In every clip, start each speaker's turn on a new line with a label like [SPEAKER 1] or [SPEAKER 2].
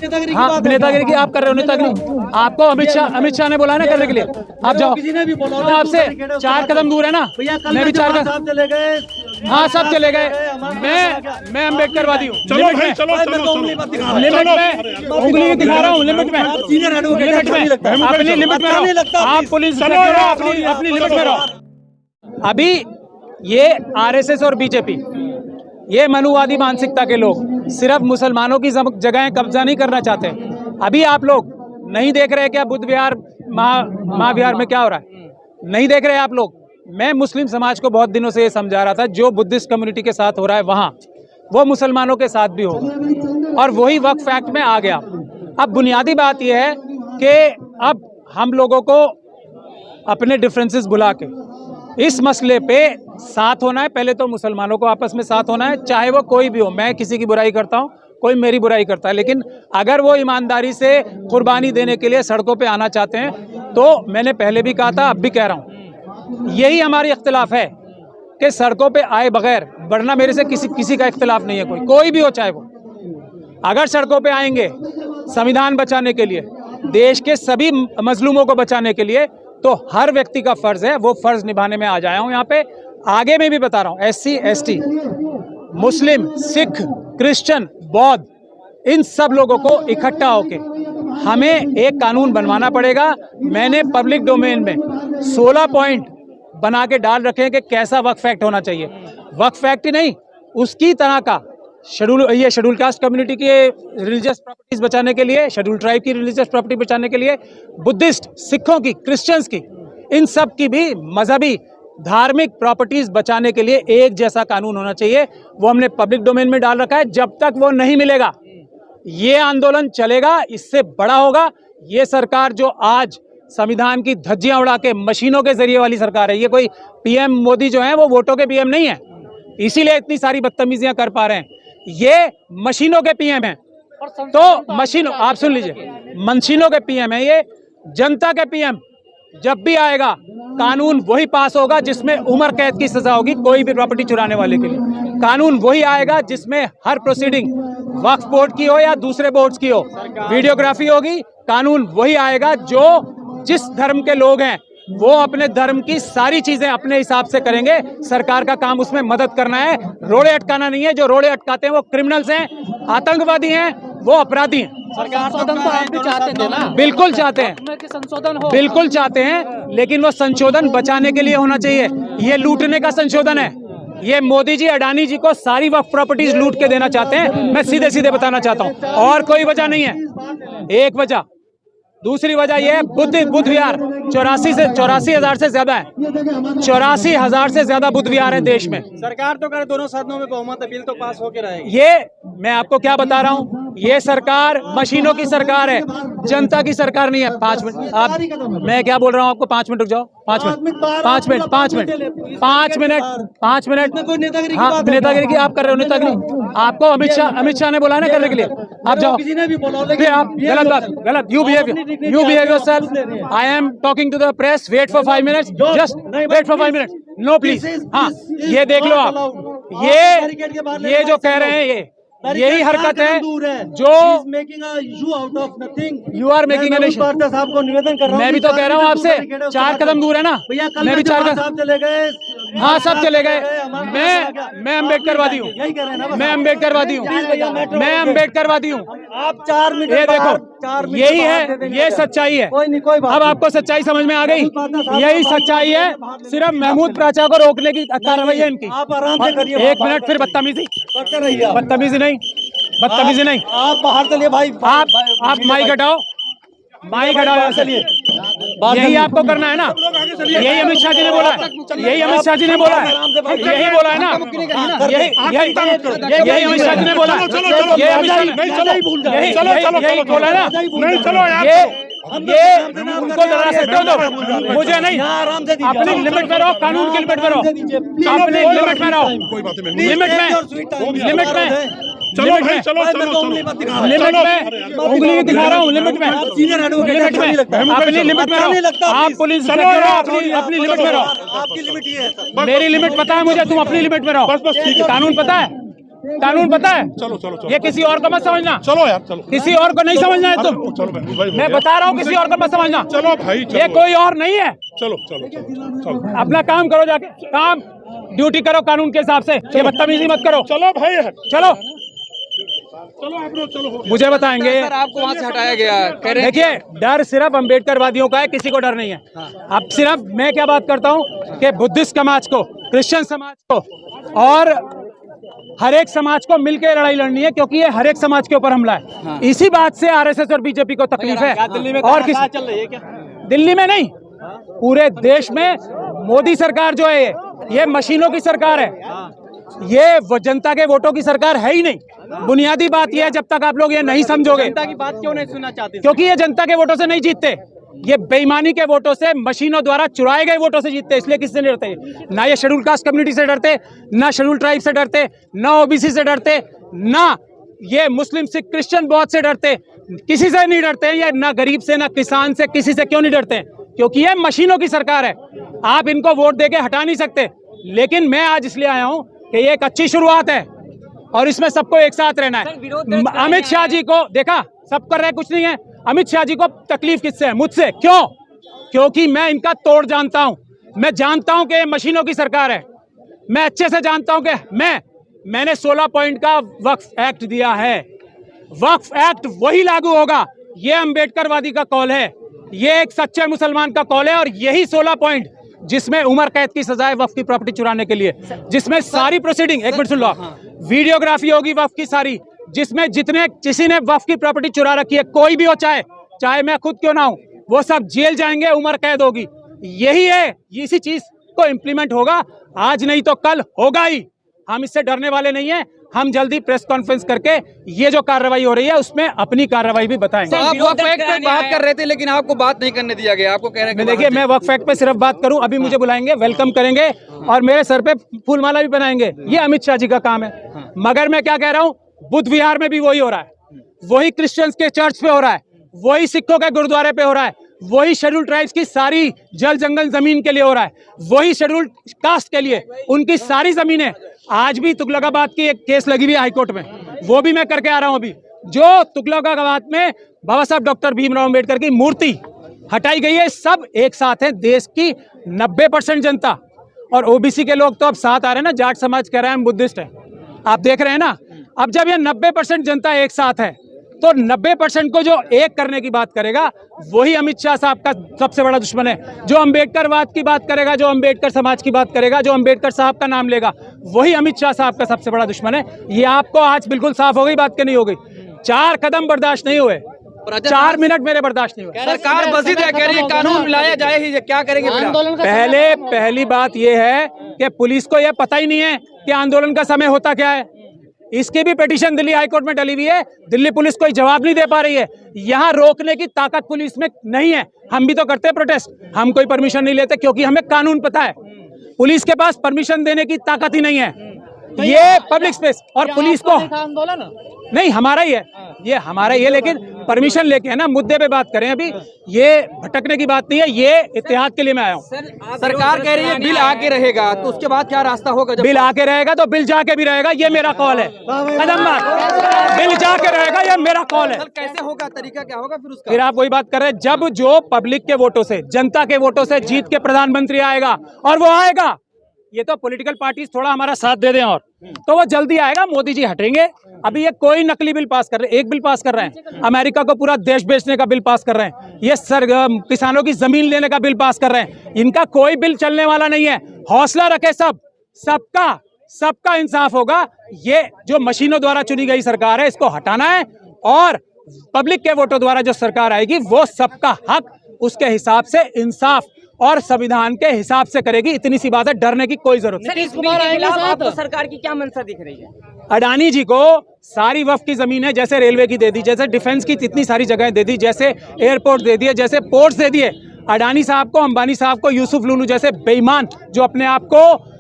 [SPEAKER 1] हाँ, नेतागिरी की आप कर रहे हो। नेतागिरी आपको अमित शाह ने बोला ना करने के लिए, आप जाओ।
[SPEAKER 2] किसी ने भी बोला
[SPEAKER 1] आपसे 4 कदम दूर है ना, मैं भी 4 कदम।
[SPEAKER 2] चले गए।
[SPEAKER 1] हाँ, सब चले गए। मैं अम्बेडकरवादी हूँ।
[SPEAKER 3] चलो भाई, चलो
[SPEAKER 1] लिमिट में उंगली दिखा रहा हूँ, लिमिट में,
[SPEAKER 2] सीनियर एडवोकेट
[SPEAKER 1] में अपनी लिमिट में रहो। आप पुलिस अपनी लिमिट में रहो। अभी ये आरएसएस और बीजेपी, ये मनुवादी मानसिकता के लोग सिर्फ मुसलमानों की जगह कब्जा नहीं करना चाहते। अभी आप लोग नहीं देख रहे क्या बुद्ध विहार महाविहार में क्या हो रहा है? नहीं देख रहे आप लोग? मैं मुस्लिम समाज को बहुत दिनों से ये समझा रहा था, जो बुद्धिस्ट कम्युनिटी के साथ हो रहा है वहाँ वो मुसलमानों के साथ भी होगा, और वही वक्फ एक्ट में आ गया। अब बुनियादी बात यह है कि अब हम लोगों को अपने डिफरेंसेस भुला के इस मसले पे साथ होना है। पहले तो मुसलमानों को आपस में साथ होना है, चाहे वो कोई भी हो। मैं किसी की बुराई करता हूँ, कोई मेरी बुराई करता है, लेकिन अगर वो ईमानदारी से कुर्बानी देने के लिए सड़कों पे आना चाहते हैं तो मैंने पहले भी कहा था, अब भी कह रहा हूँ, यही हमारी इख्तिलाफ है कि सड़कों पे आए बगैर, वरना मेरे से किसी का इख्तिलाफ नहीं है, कोई भी हो चाहे वो। अगर सड़कों पे आएंगे संविधान बचाने के लिए, देश के सभी मजलूमों को बचाने के लिए, तो हर व्यक्ति का फर्ज है वो फर्ज निभाने में आ जाया हूँ। यहाँ पे आगे में भी बता रहा हूँ, SC ST, मुस्लिम, सिख, क्रिश्चियन, बौद्ध, इन सब लोगों को इकट्ठा होके हमें एक कानून बनवाना पड़ेगा। मैंने पब्लिक डोमेन में 16 पॉइंट बना के डाल रखे हैं कि कैसा वक्फ एक्ट होना चाहिए। वक्फ एक्ट ही नहीं, उसकी तरह का शेड्यूल कास्ट कम्युनिटी की रिलीजियस प्रॉपर्टीज बचाने के लिए, शेड्यूल ट्राइब की रिलीजियस प्रॉपर्टी बचाने के लिए, बुद्धिस्ट, सिखों की, क्रिश्चियंस की, इन सब की भी मजहबी धार्मिक प्रॉपर्टीज बचाने के लिए एक जैसा कानून होना चाहिए। वो हमने पब्लिक डोमेन में डाल रखा है। जब तक वो नहीं मिलेगा ये आंदोलन चलेगा, इससे बड़ा होगा। ये सरकार जो आज संविधान की धज्जियां उड़ा के मशीनों के जरिए वाली सरकार है, ये कोई PM मोदी जो है वो वोटों के PM नहीं है, इसीलिए इतनी सारी बदतमीजियां कर पा रहे हैं। ये मशीनों के PM हैं। तो मशीनों, आप सुन लीजिए, मशीनों के PM है ये, जनता के PM जब भी आएगा कानून वही पास होगा जिसमें उम्र कैद की सजा होगी कोई भी प्रॉपर्टी चुराने वाले के लिए। कानून वही आएगा जिसमें हर प्रोसीडिंग वक्फ बोर्ड की हो या दूसरे बोर्ड्स की हो, वीडियोग्राफी होगी। कानून वही आएगा जो जिस धर्म के लोग हैं वो अपने धर्म की सारी चीजें अपने हिसाब से करेंगे। सरकार का काम उसमें मदद करना है, रोड़े अटकाना नहीं है। जो रोड़े अटकाते हैं वो क्रिमिनल्स हैं, आतंकवादी हैं, वो अपराधी हैं।
[SPEAKER 2] सरकार संशोधन तो आप भी चाहते थे ना?
[SPEAKER 1] बिल्कुल चाहते हैं,
[SPEAKER 2] संशोधन हो,
[SPEAKER 1] बिल्कुल चाहते हैं, लेकिन वो संशोधन बचाने के लिए होना चाहिए। ये लूटने का संशोधन है। ये मोदी जी, अडानी जी को सारी वक्फ प्रॉपर्टीज लूट के देना चाहते हैं। मैं सीधे सीधे बताना चाहता हूँ, और कोई वजह नहीं है। एक वजह, दूसरी वजह यह है बुद्ध विहार 84,000 से ज्यादा है। 84,000 से ज्यादा बुद्ध विहार है देश में।
[SPEAKER 2] सरकार तो करे दोनों सदनों में बहुमत, बिल तो पास होके रहेगी।
[SPEAKER 1] ये मैं आपको क्या बता रहा हूँ, ये सरकार मशीनों की सरकार है, जनता की सरकार नहीं है। 5 मिनट आप, मैं क्या बोल रहा हूँ आपको, 5 मिनट रुक जाओ। 5 मिनट
[SPEAKER 2] कोई नेतागिरी
[SPEAKER 1] हाँ, नेतागिरी की आप कर रहे हो। नेतागिरी आपको अमित शाह ने बोला ना करने के लिए, आप जाओ।
[SPEAKER 2] किसी ने भी बोला,
[SPEAKER 1] आप गलत बात, गलत। You behave yourself. I am talking to the press. Wait for 5 minutes. Just wait for 5 minutes. No, please. हाँ, ये देख लो आप, ये जो कह रहे हैं यही हरकत है जो you are making an issue.
[SPEAKER 2] साहब को निवेदन कर रहा हूँ,
[SPEAKER 1] मैं भी तो कह रहा हूँ आपसे, 4 कदम दूर है ना, मैं भी 4 कदम।
[SPEAKER 2] चले गए।
[SPEAKER 1] हाँ, सब चले गए। मैं अम्बेडकरवादी हूँ, मैं अम्बेडकरवादी हूँ, मैं अम्बेडकरवादी हूँ।
[SPEAKER 2] आप 4 मिनट,
[SPEAKER 1] ये देखो, यही है, ये सच्चाई है। अब आपको सच्चाई समझ में आ गई? यही सच्चाई है। सिर्फ महमूद प्राचा को रोकने की कार्रवाई है इनकी।
[SPEAKER 2] आप आराम से करिए।
[SPEAKER 1] 1 मिनट, फिर बदतमीजी
[SPEAKER 2] करते रहिए।
[SPEAKER 1] बदतमीजी नहीं, बदतमीजी नहीं।
[SPEAKER 2] आप बाहर चलिए भाई।
[SPEAKER 1] आप माइक हटाओ, माइक हटाओ यहाँ से। यही आपको करना है ना? यही अमित शाह जी ने बोला है, यही अमित शाह जी ने बोला है, यही बोला है ना? यही अमित शाह जी ने बोला है, यही बोला है ना? ये उनको डरा सकते हो तो मुझे नहीं। अपनी लिमिट में रहो, कानून की लिमिट में रहो, अपनी लिमिट में रहो, लिमिट में
[SPEAKER 3] चलो भाई, चलो
[SPEAKER 1] लिमिट में उंगली दिखा रहा हूँ, लिमिट में,
[SPEAKER 2] सीनियर एडवोकेट
[SPEAKER 1] में अपनी लिमिट में रहो। आप पुलिस अपनी लिमिट में रहो।
[SPEAKER 2] आपकी लिमिट ही है।
[SPEAKER 1] मेरी लिमिट पता है मुझे, तुम अपनी लिमिट में रहो। कानून पता है, कानून पता है?
[SPEAKER 3] चलो चलो चलो
[SPEAKER 1] ये किसी और को मत समझना,
[SPEAKER 3] चलो यार चलो।
[SPEAKER 1] किसी और को नहीं समझना है तुम।
[SPEAKER 3] चलो महबूब भाई,
[SPEAKER 1] मैं बता रहा हूँ किसी और को मत समझना।
[SPEAKER 3] चलो भाई चलो।
[SPEAKER 1] ये कोई और नहीं है।
[SPEAKER 3] चलो चलो चलो चलो
[SPEAKER 1] अपना काम करो, जाके काम ड्यूटी करो कानून के हिसाब से। ये बदतमीजी मत करो।
[SPEAKER 3] चलो भाई
[SPEAKER 1] चलो
[SPEAKER 3] चलो आप लोग चलो।
[SPEAKER 1] मुझे बताएंगे।
[SPEAKER 2] सर आपको वहाँ से हटाया गया है, कह रहे हैं
[SPEAKER 1] देखिए डर सिर्फ अम्बेडकरवादियों का है, किसी को डर नहीं है। अब सिर्फ मैं क्या बात करता हूँ कि बुद्धिस्ट समाज को, क्रिश्चियन समाज को और हर एक समाज को मिलकर लड़ाई लड़नी है, क्योंकि ये हर एक समाज के ऊपर हमला है। इसी बात से आरएसएस और बीजेपी को तकलीफ है।
[SPEAKER 2] दिल्ली में
[SPEAKER 1] और किस
[SPEAKER 2] चल रही है क्या?
[SPEAKER 1] दिल्ली में नहीं, पूरे देश में मोदी सरकार जो है ये मशीनों की सरकार है। ये वो जनता के वोटों की सरकार है ही नहीं। बुनियादी बात यह है, जब तक आप लोग ये नहीं समझोगे,
[SPEAKER 2] जनता की बात क्यों नहीं सुनना चाहते?
[SPEAKER 1] क्योंकि ये जनता के वोटों से नहीं जीतते, ये बेईमानी के वोटों से, मशीनों द्वारा चुराए गए वोटों से जीतते। इसलिए किससे नहीं डरते? ना ये शेड्यूल कास्ट कम्युनिटी से डरते, ना शेड्यूल ट्राइब से डरते, ना ओबीसी से डरते, ना ये मुस्लिम सिख क्रिश्चियन बौद्ध से डरते। किसी से नहीं डरते ये, ना गरीब से, ना किसान से, किसी से क्यों नहीं डरते? क्योंकि ये मशीनों की सरकार है। आप इनको वोट देके हटा नहीं सकते। लेकिन मैं आज इसलिए आया हूं कि ये एक अच्छी शुरुआत है और इसमें सबको एक साथ रहना है। अमित शाह जी को देखा, सब कर रहे, कुछ नहीं है। अमित शाह जी को तकलीफ किससे है? मुझसे। क्यों? क्योंकि मैं इनका तोड़ जानता हूं। मैं जानता हूं कि ये मशीनों की सरकार है। मैं अच्छे से जानता हूं कि मैंने 16 पॉइंट का वक्फ एक्ट दिया है। वक्फ एक्ट वही लागू होगा। ये अम्बेडकरवादी का कॉल है, ये एक सच्चे मुसलमान का कॉल है। और यही 16 पॉइंट जिसमें उम्र कैद की सजा है वक्फ की प्रॉपर्टी चुराने के लिए, जिसमें सारी प्रोसीडिंग, एक मिनट सुन लो, वीडियोग्राफी होगी वक्फ की सारी, जिसमें जितने किसी ने वक्फ की प्रॉपर्टी चुरा रखी है, कोई भी हो, चाहे मैं खुद क्यों ना हूं, वो सब जेल जाएंगे, उम्र कैद होगी। यही है, इसी चीज को इम्प्लीमेंट होगा। आज नहीं तो कल होगा ही। हम इससे डरने वाले नहीं है। हम जल्दी प्रेस कॉन्फ्रेंस करके ये जो कार्रवाई हो रही है उसमें अपनी कार्रवाई भी बताएंगे।
[SPEAKER 2] आप वक्फ एक्ट पे बात कर रहे थे लेकिन आपको बात नहीं करने दिया गया। आपको कह रहे हैं
[SPEAKER 1] देखिए मैं वक्फ एक्ट पे सिर्फ बात करूं, अभी मुझे बुलाएंगे, वेलकम करेंगे और मेरे सर पे फूलमाला भी बनाएंगे। ये अमित शाह जी का काम है। मगर मैं क्या कह रहा हूं, बुद्ध विहार में भी वही हो रहा है, वही क्रिश्चियंस के चर्च पे हो रहा है, वही सिखों के गुरुद्वारे पे हो रहा है, वही शेड्यूल ट्राइब्स की सारी जल जंगल जमीन के लिए हो रहा है, वही शेड्यूल कास्ट के लिए उनकी सारी जमीनें। आज भी तुगलकाबाद की एक केस लगी हुई है हाईकोर्ट में, वो भी मैं करके आ रहा हूं। अभी जो तुगलकाबाद में बाबा साहब डॉक्टर भीमराव अम्बेडकर की मूर्ति हटाई गई है, सब एक साथ है। देश की 90% जनता और ओबीसी के लोग तो अब साथ आ रहे हैं ना, जाट समाज कह रहे हैं हम बुद्धिस्ट है, आप देख रहे हैं ना। अब जब ये 90% जनता एक साथ है तो 90% को जो एक करने की बात करेगा वही अमित शाह साहब का सबसे बड़ा दुश्मन है। जो अम्बेडकरवाद की बात करेगा, जो अम्बेडकर समाज की बात करेगा, जो अम्बेडकर साहब का नाम लेगा, वही अमित शाह साहब का सबसे बड़ा दुश्मन है। ये आपको आज बिल्कुल साफ हो गई बात, के नहीं हो गई। 4 कदम बर्दाश्त नहीं हुए, 4 मिनट मेरे बर्दाश्त नहीं हुए।
[SPEAKER 2] सरकार मस्जिद है, कह रही है कानून लाया जाए ही, क्या करेंगे?
[SPEAKER 1] पहली बात यह है कि पुलिस को यह पता ही नहीं है कि आंदोलन का समय होता क्या है। इसकी भी पिटीशन दिल्ली हाईकोर्ट में डली हुई है। दिल्ली पुलिस कोई जवाब नहीं दे पा रही है। यहाँ रोकने की ताकत पुलिस में नहीं है। हम भी तो करते हैं प्रोटेस्ट, हम कोई परमिशन नहीं लेते क्योंकि हमें कानून पता है। पुलिस के पास परमिशन देने की ताकत ही नहीं है। ये पब्लिक स्पेस और पुलिस को
[SPEAKER 2] आंदोलन
[SPEAKER 1] नहीं, हमारा ही है, ये हमारा ही है। लेकिन परमिशन लेके है ना, मुद्दे पे बात करें। अभी ये भटकने की बात नहीं है, ये इत्तेहाद के लिए मैं आया हूँ।
[SPEAKER 2] सरकार कह रही है बिल आके रहेगा, तो उसके बाद क्या रास्ता होगा? जब
[SPEAKER 1] बिल आके रहेगा तो बिल जाके भी रहेगा, ये मेरा कॉल है। कदम बात, बिल जाके रहेगा, ये मेरा कॉल है।
[SPEAKER 2] कैसे होगा, तरीका क्या होगा फिर उसका?
[SPEAKER 1] फिर आप वही बात कर रहे हैं, जब जो पब्लिक के वोटों से, जनता के वोटों से जीत के प्रधानमंत्री आएगा, और वो आएगा, ये तो पॉलिटिकल पार्टीज थोड़ा हमारा साथ दे दें और तो वो जल्दी आएगा। मोदी जी हटेंगे। अभी ये कोई नकली बिल पास कर रहे हैं, एक बिल पास कर रहे हैं, अमेरिका को पूरा देश बेचने का बिल पास कर रहे हैं, ये किसानों की जमीन लेने का बिल पास कर रहे हैं। इनका कोई बिल चलने वाला नहीं है। हौसला रखे सबका इंसाफ होगा। ये जो मशीनों द्वारा चुनी गई सरकार है, इसको हटाना है और पब्लिक के वोटों द्वारा जो सरकार आएगी वो सबका हक उसके हिसाब से इंसाफ और संविधान के हिसाब से करेगी। इतनी सी बात है, डरने की कोई जरूरत नहीं।
[SPEAKER 4] आपको सरकार की क्या मंशा दिख रही है?
[SPEAKER 1] अडानी जी को सारी वक्फ की जमीन है, जैसे रेलवे की दे दी, जैसे डिफेंस की इतनी सारी जगह दे दी, जैसे एयरपोर्ट दे दिए, जैसे पोर्ट्स दे दिए। अडानी साहब को, अंबानी साहब को, यूसुफ लूनू जैसे बेईमान जो अपने आप को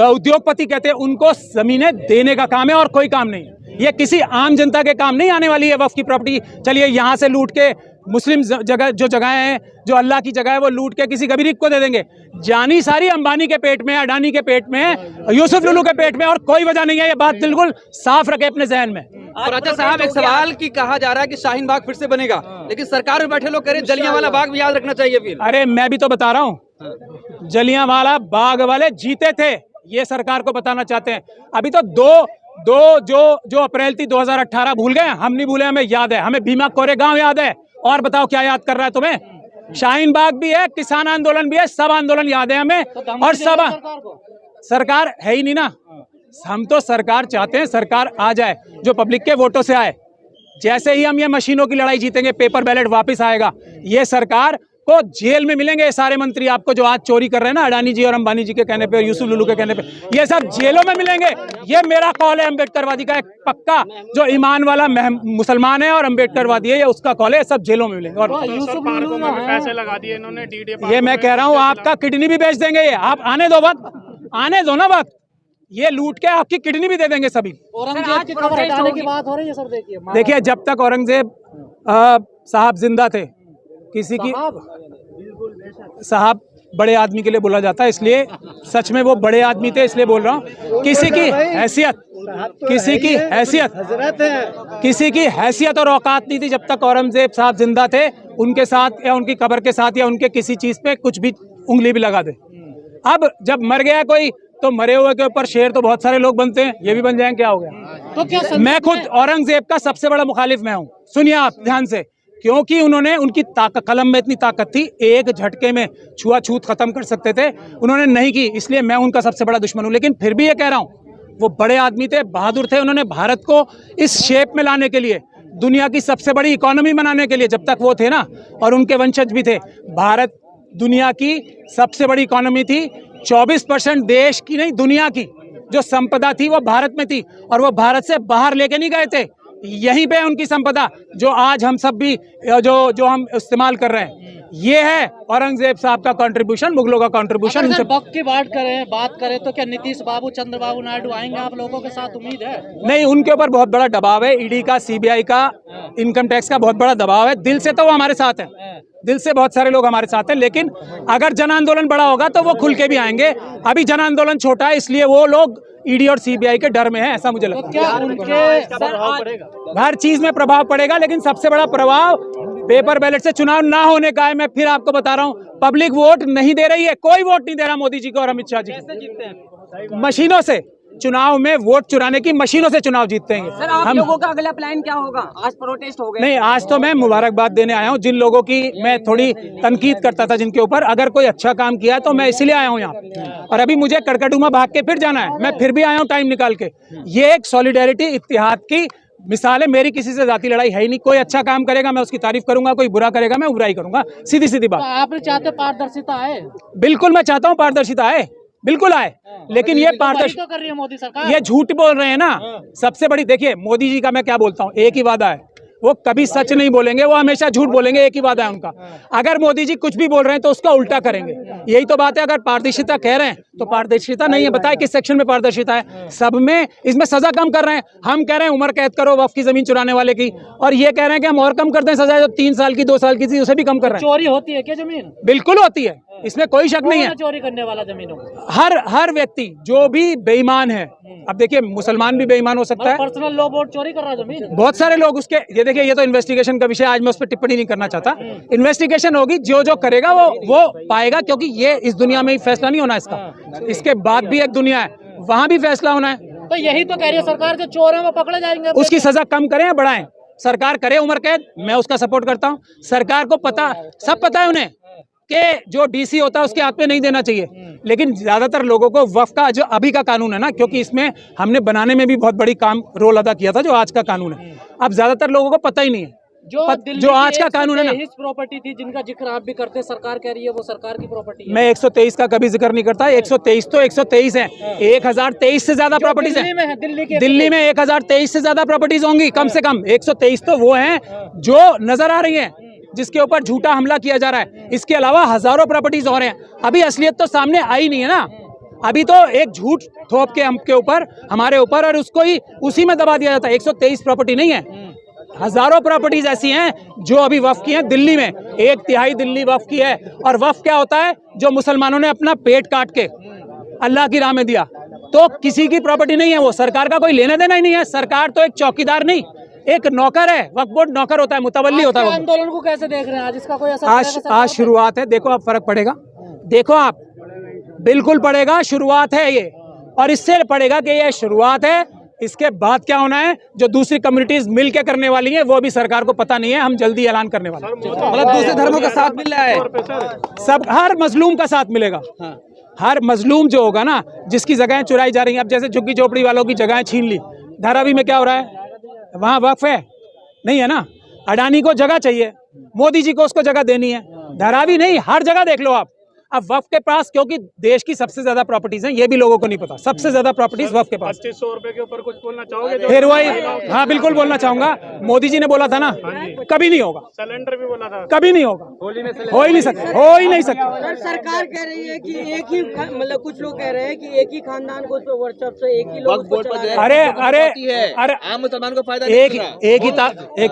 [SPEAKER 1] उद्योगपति कहते हैं, उनको जमीनें देने का काम है और कोई काम नहीं। ये किसी आम जनता के काम नहीं आने वाली है वक्फ की प्रॉपर्टी। चलिए यहाँ से लूट के मुस्लिम जगह जो जगह है, जो अल्लाह की जगह है, वो लूट के किसी गरीब को दे देंगे। जानी सारी अंबानी के पेट में, अडानी के पेट में, यूसुफ लुलू के पेट में, और कोई वजह नहीं है। ये बात बिल्कुल साफ रखे अपने जहन में।
[SPEAKER 2] और अच्छा साहब, एक सवाल की कहा जा रहा है कि शाहीन बाग फिर से बनेगा, लेकिन सरकार में बैठे लोग कह रहे हैं जलियांवाला बाग भी याद रखना चाहिए फिर।
[SPEAKER 1] अरे मैं भी तो बता रहा हूँ, जलियांवाला बाग वाले जीते थे, ये सरकार को बताना चाहते हैं। अभी तो दो जो अप्रैल थी 2018 भूल गए? हम नहीं भूले, हमें याद है। हमें भीमा कोरेगांव याद है। और बताओ क्या याद कर रहा है तुम्हें? शाहीन बाग भी है, किसान आंदोलन भी है, सब आंदोलन याद है हमें। और सब सरकार है ही नहीं ना। हम तो सरकार चाहते हैं, सरकार आ जाए जो पब्लिक के वोटों से आए। जैसे ही हम ये मशीनों की लड़ाई जीतेंगे, पेपर बैलेट वापस आएगा, ये सरकार को जेल में मिलेंगे। ये सारे मंत्री आपको जो आज चोरी कर रहे हैं ना, अडानी जी और अंबानी जी के कहने पे, यूसुफ लुलू के कहने पे, ये सब जेलों में मिलेंगे। ये मेरा कॉल है, अम्बेडकरवादी का एक पक्का, जो ईमान वाला मुसलमान है और अम्बेडकरवादी है, ये उसका कॉल है। सब जेलों में मिलेंगे। और
[SPEAKER 3] पैसे लगा दिए इन्होंने,
[SPEAKER 1] ये मैं कह रहा हूँ, आपका किडनी भी बेच देंगे। ये आप आने दो वक्त, आने दो ना वक्त, ये लूट के आपकी किडनी भी दे देंगे सभी।
[SPEAKER 5] औरंगजेब की खबर हटाने की बात हो रही है सर।
[SPEAKER 1] देखिए, जब तक औरंगजेब साहब जिंदा थे, किसी की साहब बड़े आदमी के लिए बोला जाता है, इसलिए सच में वो बड़े आदमी थे, इसलिए बोल रहा हूँ। किसी की हैसियत और औकात नहीं थी जब तक औरंगजेब साहब जिंदा थे, उनके साथ या उनकी कब्र के साथ या उनके किसी चीज पे कुछ भी उंगली भी लगा दे। अब जब मर गया कोई, तो मरे हुए के ऊपर शेर तो बहुत सारे लोग बनते हैं, ये भी बन जाएं, क्या हो गया?
[SPEAKER 5] तो क्या
[SPEAKER 1] मैं खुद औरंगजेब का सबसे बड़ा मुखालिफ मैं हूँ। सुनिए आप ध्यान से, क्योंकि उन्होंने, उनकी कलम में इतनी ताकत थी, एक झटके में छुआछूत खत्म कर सकते थे, उन्होंने नहीं की, इसलिए मैं उनका सबसे बड़ा दुश्मन हूँ। लेकिन फिर भी ये कह रहा हूँ, वो बड़े आदमी थे, बहादुर थे। उन्होंने भारत को इस शेप में लाने के लिए, दुनिया की सबसे बड़ी इकोनॉमी बनाने के लिए, जब तक वो थे ना, और उनके वंशज भी थे, भारत दुनिया की सबसे बड़ी इकोनॉमी थी। 24% देश की नहीं, दुनिया की जो संपदा थी वो भारत में थी, और वो भारत से बाहर लेके नहीं गए थे। यहीं पे उनकी संपदा, जो आज हम सब भी जो हम इस्तेमाल कर रहे हैं, ये है औरंगजेब साहब का कंट्रीब्यूशन, मुगलों का कंट्रीब्यूशन।
[SPEAKER 5] अगर वक्त की बात करें तो क्या नीतीश बाबू, चंद्रबाबू नायडू आएंगे आप लोगों के साथ? उम्मीद है?
[SPEAKER 1] नहीं, उनके ऊपर बहुत बड़ा दबाव है, ईडी का, सीबीआई का, इनकम टैक्स का बहुत बड़ा दबाव है। दिल से तो वो हमारे साथ है, दिल से बहुत सारे लोग हमारे साथ हैं, लेकिन अगर जन आंदोलन बड़ा होगा तो वो खुल के भी आएंगे। अभी जन आंदोलन छोटा है, इसलिए वो लोग ईडी और सीबीआई के डर में है, ऐसा मुझे लगता है।
[SPEAKER 5] क्या उनके
[SPEAKER 1] हर चीज में प्रभाव पड़ेगा, लेकिन सबसे बड़ा प्रभाव पेपर बैलेट से चुनाव ना होने का है। मैं फिर आपको बता रहा हूँ, पब्लिक वोट नहीं दे रही है, कोई वोट नहीं दे रहा मोदी जी को और अमित शाह जी को। मशीनों से चुनाव में, वोट चुराने की मशीनों से चुनाव जीतते हैं।
[SPEAKER 4] सर, आप लोगों का अगला प्लान क्या होगा? आज प्रोटेस्ट हो गए।
[SPEAKER 1] नहीं, आज तो मैं मुबारकबाद देने आया हूँ जिन लोगों की मैं थोड़ी तनकीद करता था, जिनके ऊपर, अगर कोई अच्छा काम किया तो मैं इसीलिए आया हूँ यहाँ। और अभी मुझे कड़कड़डूमा भाग के फिर जाना है, मैं फिर भी आया हूँ टाइम निकाल के। ये एक सॉलिडेरिटी, इत्तेहाद की मिसाल है। मेरी किसी से जाती लड़ाई है ही नहीं। कोई अच्छा काम करेगा मैं उसकी तारीफ करूंगा, कोई बुरा करेगा मैं बुराई करूंगा, सीधी सीधी बात।
[SPEAKER 5] आप चाहते पारदर्शिता आए?
[SPEAKER 1] बिल्कुल, मैं चाहता हूँ पारदर्शिता आए, बिल्कुल आए, लेकिन ये पारदर्शिता
[SPEAKER 5] तो कर रही है मोदी सरकार।
[SPEAKER 1] ये झूठ बोल रहे हैं ना। सबसे बड़ी, देखिए मोदी जी का मैं क्या बोलता हूँ, एक ही वादा है, वो कभी सच नहीं बोलेंगे, वो हमेशा झूठ बोलेंगे, एक ही वादा है उनका। अगर मोदी जी कुछ भी बोल रहे हैं तो उसका उल्टा करेंगे, यही तो बात है। अगर पारदर्शिता कह रहे हैं तो पारदर्शिता नहीं है। बताए किस सेक्शन में पारदर्शिता है? सब में। इसमें सजा कम कर रहे हैं, हम कह रहे हैं उम्र कैद करो वक्फ की जमीन चुराने वाले की, और ये कह रहे हैं कि हम और कम करते हैं सजा, जो 3 साल की 2 साल की थी उसे भी कम कर रहे हैं।
[SPEAKER 5] चोरी होती है क्या जमीन?
[SPEAKER 1] बिल्कुल होती है, इसमें कोई शक नहीं है।
[SPEAKER 5] चोरी करने वाला जमीनों
[SPEAKER 1] हर व्यक्ति जो भी बेईमान है, अब देखिए मुसलमान भी बेईमान हो सकता है,
[SPEAKER 5] पर्सनल लॉ बोर्ड चोरी कर रहा है जमीन,
[SPEAKER 1] बहुत सारे लोग उसके। ये देखिए, ये तो इन्वेस्टिगेशन का विषय, आज मैं उस पर टिप्पणी नहीं करना चाहता। इन्वेस्टिगेशन होगी, जो करेगा वो पाएगा, क्योंकि ये इस दुनिया में ही फैसला नहीं होना इसका, इसके बाद भी एक दुनिया है, वहां भी फैसला होना है।
[SPEAKER 5] तो यही तो कह रही है सरकार, जो चोर है वो पकड़े जाएंगे।
[SPEAKER 1] उसकी सजा कम करें या बढ़ाएं? सरकार करे उम्र कैद, मैं उसका सपोर्ट करता हूँ। सरकार को पता, सब पता है उन्हें कि जो डीसी होता है उसके हाथ में नहीं देना चाहिए, लेकिन ज्यादातर लोगों को वक्फ का जो अभी का कानून है ना, क्योंकि इसमें हमने बनाने में भी बहुत बड़ी रोल अदा किया था, जो आज का कानून है, अब ज्यादातर लोगों को पता ही नहीं है। जो आज का कानून है ना,
[SPEAKER 5] प्रॉपर्टी थी जिनका जिक्र आप भी करते, सरकार कह रही है वो सरकार की प्रॉपर्टी है।
[SPEAKER 1] मैं 123 का कभी जिक्र नहीं करता। 123 तो 123 है, 1023 से ज्यादा प्रॉपर्टीज है दिल्ली में 1023 से ज्यादा प्रॉपर्टीज होंगी कम से कम। 123 तो वो हैं जो नजर आ रही हैं, जिसके ऊपर झूठा हमला किया जा रहा है। इसके अलावा हजारों प्रॉपर्टीज और हैं, अभी असलियत तो सामने आई नहीं है ना। अभी तो एक झूठ थोप के हम के ऊपर, हमारे ऊपर, और उसको ही उसी में दबा दिया जाता है। 123 प्रॉपर्टी नहीं है, हजारों प्रॉपर्टीज ऐसी हैं जो अभी वक्फ की हैं। दिल्ली में 1/3 दिल्ली वक्फ की है। और वक्फ क्या होता है? जो मुसलमानों ने अपना पेट काट के अल्लाह की राह में दिया। तो किसी की प्रॉपर्टी नहीं है वो, सरकार का कोई लेना देना ही नहीं है। सरकार तो एक चौकीदार नहीं, एक नौकर है। वक्फ बोर्ड नौकर होता है, मुतवल्ली होता है।
[SPEAKER 5] आंदोलन को कैसे देख रहे हैं आज? इसका कोई असर
[SPEAKER 1] आज शुरुआत है, देखो अब फर्क पड़ेगा। देखो आप, बिल्कुल पड़ेगा। शुरुआत है ये, और इससे पड़ेगा कि ये शुरुआत है। इसके बाद क्या होना है, जो दूसरी कम्युनिटीज मिल के करने वाली हैं, वो भी सरकार को पता नहीं है। हम जल्दी ऐलान करने वाले हैं।
[SPEAKER 2] मतलब दूसरे धर्मों का साथ मिल रहा है,
[SPEAKER 1] सब हर मजलूम का साथ मिलेगा। हर मजलूम जो होगा ना, जिसकी जगहें चुराई जा रही हैं, अब जैसे झुग्गी झोपड़ी वालों की जगहें छीन ली, धारावी में क्या हो रहा है? वहाँ वक्फ है नहीं है ना। अडानी को जगह चाहिए, मोदी जी को उसको जगह देनी है। धारावी नहीं, हर जगह देख लो आप। अब वक्फ के पास, क्योंकि देश की सबसे ज्यादा प्रॉपर्टीज हैं, ये भी लोगों को नहीं पता, सबसे ज्यादा प्रॉपर्टीज वक्फ के पास।
[SPEAKER 3] 2500 रुपए के ऊपर कुछ बोलना चाहोगे?
[SPEAKER 1] फिर वही, हाँ बिल्कुल बोलना चाहूंगा। मोदी जी ने बोला था ना, कभी नहीं होगा,
[SPEAKER 3] सिलेंडर भी बोला था,
[SPEAKER 1] कभी नहीं होगा, हो ही नहीं सकता, हो ही नहीं सकता।
[SPEAKER 6] सर, सरकार कह रही है कि एक ही मतलब कुछ लोग कह रहे हैं कि एक ही खानदान को व्हाट्सएप से एक ही लोग
[SPEAKER 1] अरे अरे अरे
[SPEAKER 2] आम मुसलमान को फायदा
[SPEAKER 1] एक ही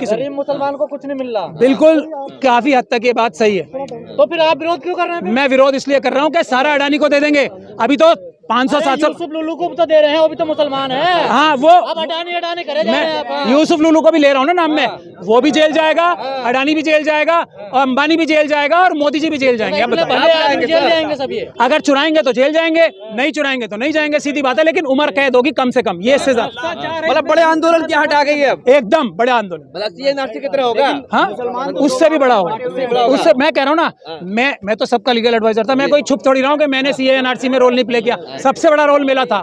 [SPEAKER 5] गरीब मुसलमान को कुछ नहीं मिल रहा।
[SPEAKER 1] बिल्कुल, काफी हद तक ये बात सही है।
[SPEAKER 5] तो फिर आप विरोध क्यों कर रहे हैं?
[SPEAKER 1] मैं विरोध इसलिए कर रहा हूँ कि सारा अडानी को दे देंगे। अभी तो 500-700
[SPEAKER 5] यूसुफ लुलू को भी तो दे रहे हैं, वो भी तो मुसलमान है।
[SPEAKER 1] हाँ, वो
[SPEAKER 5] अब अडानी करे जा रहे हैं आप।
[SPEAKER 1] मैं यूसुफ लुलू को भी ले रहा हूँ ना नाम में, वो भी जेल जाएगा, अडानी भी जेल जाएगा, और अंबानी भी जेल जाएगा, और मोदी जी भी जेल जाएंगे। अब बताओ,
[SPEAKER 5] जेल जाएंगे सब ये?
[SPEAKER 1] अगर चुराएंगे तो जेल जाएंगे, नहीं चुराएंगे तो नहीं जाएंगे, सीधी बात है। लेकिन उम्र कैद होगी कम से कम, ये इससे ज्यादा।
[SPEAKER 2] मतलब बड़े आंदोलन की हट आ गई है अब,
[SPEAKER 1] एकदम बड़ा आंदोलन।
[SPEAKER 2] NRC की तरह होगा।
[SPEAKER 1] हाँ, उससे भी बड़ा होगा। उससे मैं कह रहा हूँ ना, मैं तो सबका लीगल एडवाइजर था। मैं कोई छुप थोड़ी रहा हूँ कि मैंने CA/NRC में रोल नहीं प्ले किया। सबसे बड़ा रोल मिला था,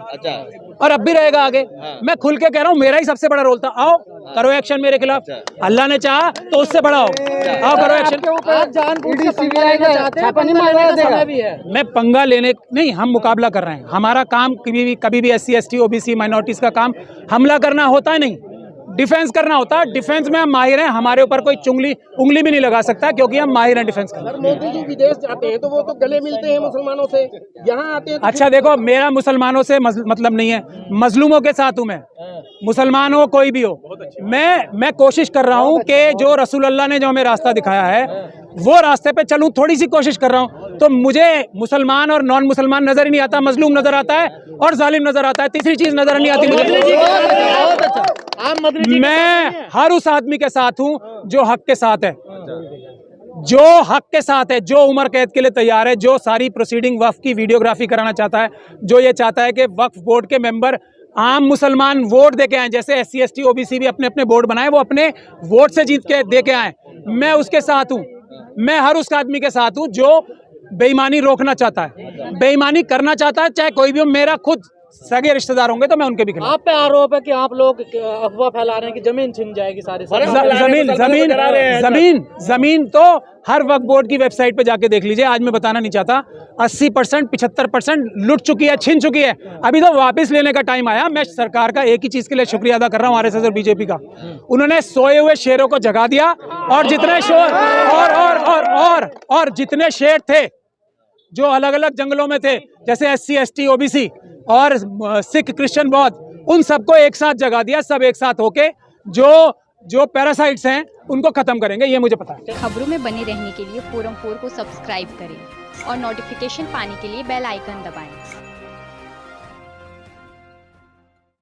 [SPEAKER 1] और अब भी रहेगा आगे। मैं खुल के कह रहा हूँ, मेरा ही सबसे बड़ा रोल था। आओ करो एक्शन मेरे खिलाफ, अल्लाह ने चाहा तो उससे बड़ा हो। आओ करो एक्शन।
[SPEAKER 5] आप जानबूझ के पंगा लेना चाहते हैं, पंगा लेने का समय भी है।
[SPEAKER 1] मैं पंगा लेने नहीं, हम मुकाबला कर रहे हैं। हमारा काम कभी भी SC ST OBC माइनॉरिटीज का काम हमला करना होता है, नहीं डिफेंस करना होता है। डिफेंस में हम माहिर हैं, हमारे ऊपर कोई उंगली भी नहीं लगा सकता, क्योंकि हम माहिर हैं डिफेंस करने।
[SPEAKER 6] मोदी जी विदेश जाते हैं तो वो तो गले मिलते हैं मुसलमानों से, यहाँ आते हैं
[SPEAKER 1] अच्छा देखो, मेरा मुसलमानों से मतलब नहीं है, मजलूमों के साथ हूँ मैं। मुसलमान हो कोई भी हो, मैं कोशिश कर रहा हूँ कि जो रसूल अल्लाह ने जो हमें रास्ता दिखाया है, वो रास्ते पे चलूं। थोड़ी सी कोशिश कर रहा हूँ। तो मुझे मुसलमान और नॉन मुसलमान नजर ही नहीं आता, मजलूम नजर आता है और जालिम नजर आता है। तीसरी चीज नजर नहीं आती मुझे। मैं हर उस आदमी के साथ हूँ जो हक के साथ है, जो हक के साथ है, जो उम्र कैद के लिए तैयार है, जो सारी प्रोसीडिंग वक्फ की वीडियोग्राफी कराना चाहता है, जो ये चाहता है कि वक्फ बोर्ड के मेंबर आम मुसलमान वोट दे के आए। जैसे SC ST OBC भी अपने अपने बोर्ड बनाए, वो अपने वोट से जीत के दे के आए। मैं उसके साथ हूँ। मैं हर उस आदमी के साथ हूँ जो बेईमानी रोकना चाहता है, बेईमानी करना चाहता है, चाहे कोई भी हो। मेरा खुद सगे रिश्तेदार होंगे तो मैं उनके भी खिलाफ।
[SPEAKER 5] आप पे आरोप है कि आप लोग अफवाह फैला रहे हैं कि जमीन छिन जाएगी सारी।
[SPEAKER 1] जमीन तो हर वक्फ बोर्ड की वेबसाइट पे जाके देख लीजिए। आज मैं बताना नहीं चाहता, 80% 75% लुट चुकी है, छिन चुकी है। अभी तो वापस लेने का टाइम आया। मैं सरकार का एक ही चीज के लिए शुक्रिया अदा कर रहा हूँ, RSS और BJP का। उन्होंने सोए हुए शेरों को जगा दिया, और जितने शोर और जितने शेर थे जो अलग अलग जंगलों में थे, जैसे SC ST OBC और सिख क्रिश्चियन बौद्ध, उन सबको एक साथ जगा दिया। सब एक साथ होके जो पैरासाइट्स हैं उनको खत्म करेंगे, ये मुझे पता है।
[SPEAKER 7] खबरों में बने रहने के लिए फोरम 4 को सब्सक्राइब करें और नोटिफिकेशन पाने के लिए बेल आइकन दबाएं।